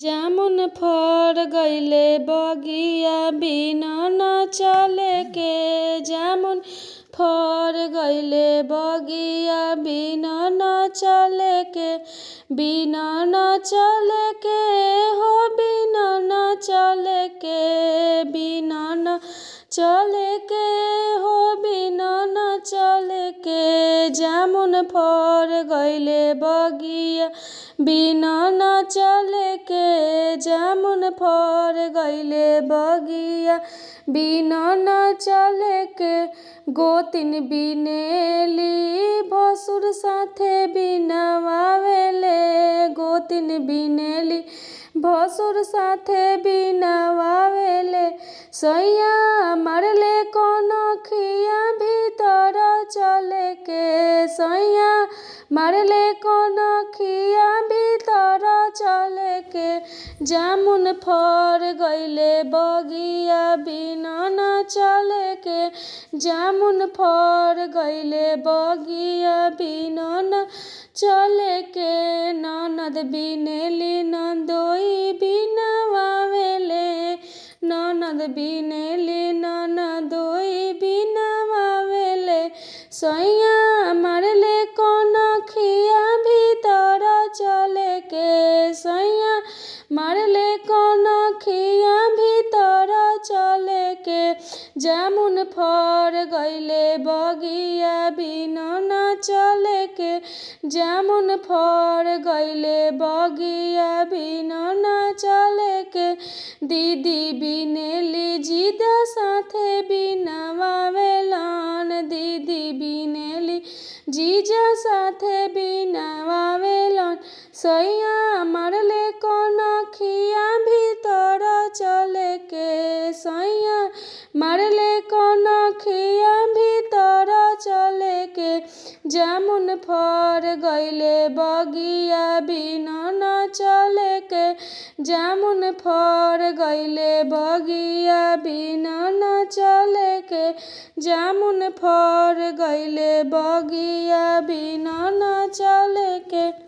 जामुन फर गइले बगिया बिना न चले के। जामुन फर गइले बगिया बिना न चले के। बिना न चले के हो बिना न चले के। बिना न चले के हो बिना न चले के। जामुन फर गइले बगिया बिना न चले के। जामुन फर गइले बगिया बिना न चले के। गोतिन बिनेली भसुर साथे बिनवावेले। गोतिन बिनेली भसुर साथे बिनवावेले। सैया मारले कनखिया भीतर चले के। सैया मारले कनखिया भीतर चले के। जामुन फर गइले बगिया बिना न चले के। जामुन फर गइले बगिया बिना न चले के। ननद बिनेली नंदोई बिनवावेले। ननद बिनेली ननदोई बिनवावेले। सैया मारले कनखिया भीतर चले के। सैया मारले कनखिया भीतर चले के। जामुन फर गइले बगिया बिना न चले के। जामुन फर गइले बगिया बिना न चले के। दीदी बिनेली जीजा साथे बिनवावेलन। दीदी बिनेली जीजा साथे बिनवावेलन। सैया मारले कनखिया भीतर चले के। सैया मारले कनखिया भीतर चले के। जामुन फर गइले बगिया बिना न चले के। जामुन फर गइले बगिया बिना न चले के। जामुन फर गइले बगिया बिना न चले के।